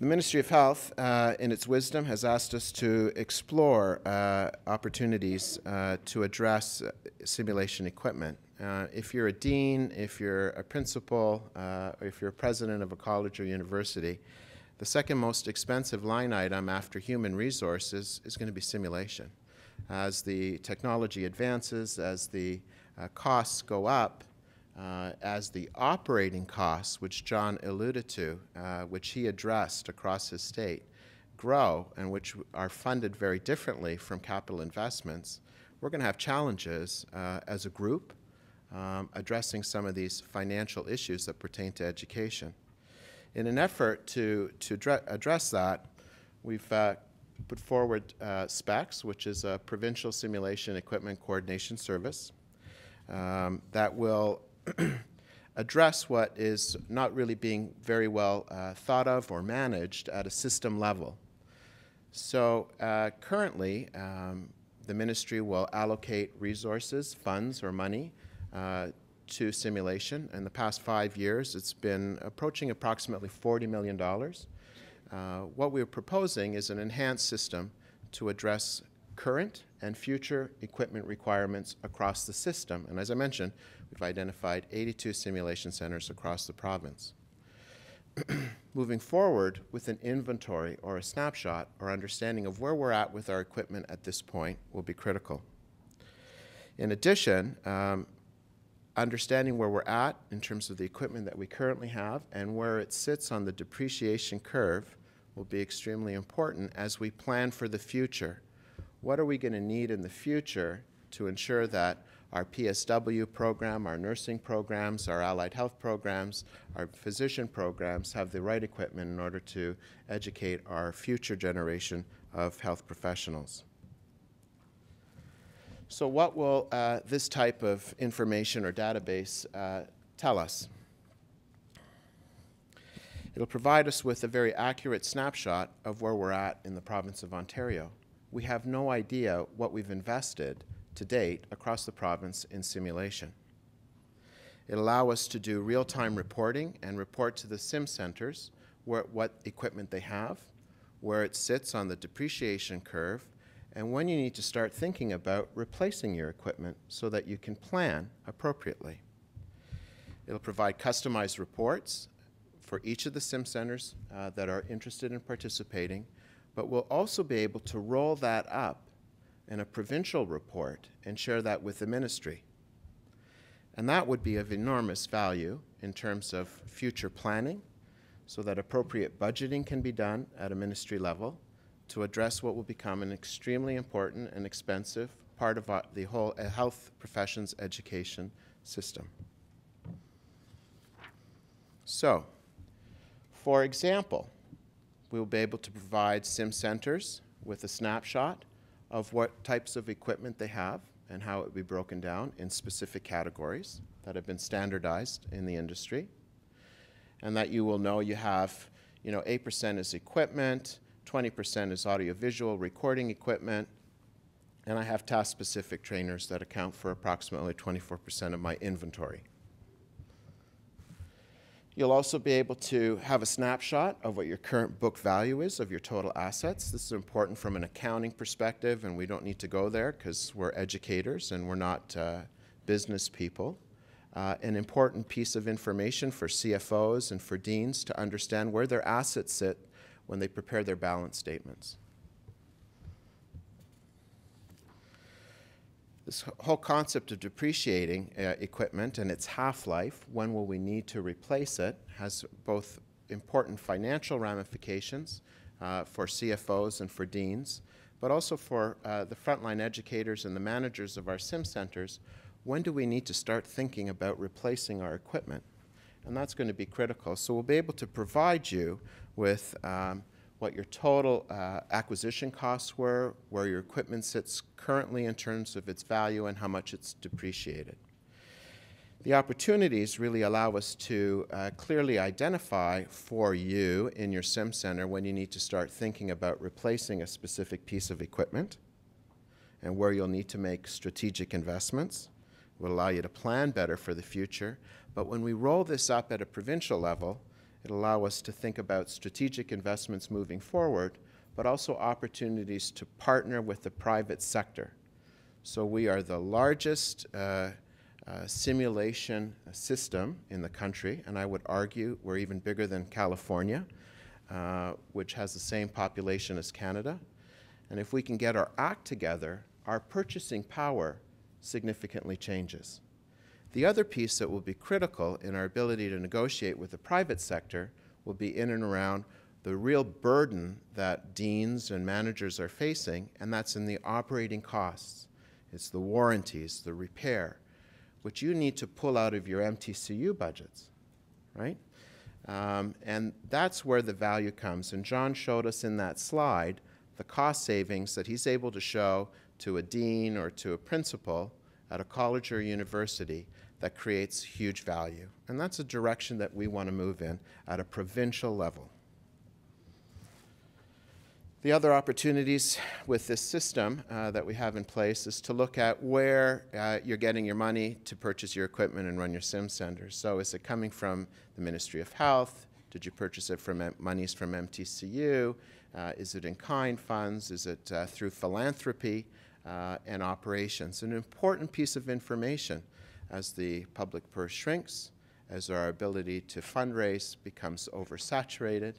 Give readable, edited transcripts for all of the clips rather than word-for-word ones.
The Ministry of Health, in its wisdom, has asked us to explore opportunities to address simulation equipment. If you're a dean, if you're a principal, or if you're a president of a college or university, the second most expensive line item after human resources is going to be simulation. As the technology advances, as the costs go up, as the operating costs, which John alluded to, which he addressed across his state, grow and which are funded very differently from capital investments, we're going to have challenges as a group addressing some of these financial issues that pertain to education. In an effort to address that, we've put forward SPECS, which is a Provincial Simulation Equipment Coordination Service that will address what is not really being very well thought of or managed at a system level. So currently, the ministry will allocate resources, funds, or money to simulation. In the past 5 years, it's been approaching approximately $40 million. What we're proposing is an enhanced system to address current and future equipment requirements across the system. And as I mentioned, we've identified 82 simulation centers across the province. Moving forward with an inventory or a snapshot or understanding of where we're at with our equipment at this point will be critical. In addition, understanding where we're at in terms of the equipment that we currently have and where it sits on the depreciation curve will be extremely important as we plan for the future. What are we going to need in the future to ensure that our PSW program, our nursing programs, our allied health programs, our physician programs have the right equipment in order to educate our future generation of health professionals? So what will this type of information or database tell us? It'll provide us with a very accurate snapshot of where we're at in the province of Ontario. We have no idea what we've invested to date across the province in simulation. It'll allow us to do real-time reporting and report to the sim centers what equipment they have, where it sits on the depreciation curve, and when you need to start thinking about replacing your equipment so that you can plan appropriately. It'll provide customized reports for each of the sim centers that are interested in participating, but we'll also be able to roll that up in a provincial report and share that with the ministry. And that would be of enormous value in terms of future planning so that appropriate budgeting can be done at a ministry level to address what will become an extremely important and expensive part of the whole health professions education system. So, for example, we will be able to provide sim centers with a snapshot of what types of equipment they have and how it would be broken down in specific categories that have been standardized in the industry. And that you will know you have, 8% is equipment, 20% is audiovisual recording equipment, and I have task-specific trainers that account for approximately 24% of my inventory. You'll also be able to have a snapshot of what your current book value is of your total assets. This is important from an accounting perspective, and we don't need to go there because we're educators and we're not business people. An important piece of information for CFOs and for deans to understand where their assets sit when they prepare their balance statements. This whole concept of depreciating equipment and its half-life, when will we need to replace it, has both important financial ramifications for CFOs and for deans, but also for the frontline educators and the managers of our sim centers. When do we need to start thinking about replacing our equipment? And that's going to be critical. So we'll be able to provide you with what your total acquisition costs were, where your equipment sits currently in terms of its value and how much it's depreciated. The opportunities really allow us to clearly identify for you in your sim center when you need to start thinking about replacing a specific piece of equipment and where you'll need to make strategic investments. It will allow you to plan better for the future. But when we roll this up at a provincial level, It'll allow us to think about strategic investments moving forward, but also opportunities to partner with the private sector. So we are the largest simulation system in the country, and I would argue we're even bigger than California, which has the same population as Canada. And if we can get our act together, our purchasing power significantly changes. The other piece that will be critical in our ability to negotiate with the private sector will be in and around the real burden that deans and managers are facing, and that's in the operating costs. It's the warranties, the repair, which you need to pull out of your MTCU budgets, right? And that's where the value comes. And John showed us in that slide the cost savings that he's able to show to a dean or to a principal at a college or university that creates huge value. And that's a direction that we want to move in at a provincial level. The other opportunities with this system that we have in place is to look at where you're getting your money to purchase your equipment and run your sim centers. So is it coming from the Ministry of Health? Did you purchase it from monies from MTCU? Is it in kind funds? Is it through philanthropy and operations? An important piece of information as the public purse shrinks, as our ability to fundraise becomes oversaturated.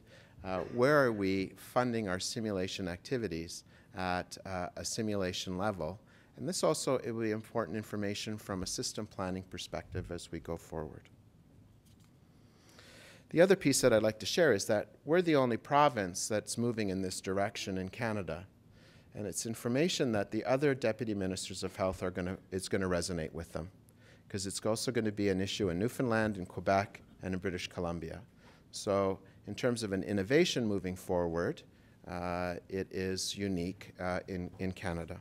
Where are we funding our simulation activities at a simulation level? And this also, it will be important information from a system planning perspective as we go forward. The other piece that I'd like to share is that we're the only province that's moving in this direction in Canada. And it's information that the other deputy ministers of health it's going to resonate with them, because it's also going to be an issue in Newfoundland, in Quebec, and in British Columbia. So in terms of an innovation moving forward, it is unique in Canada.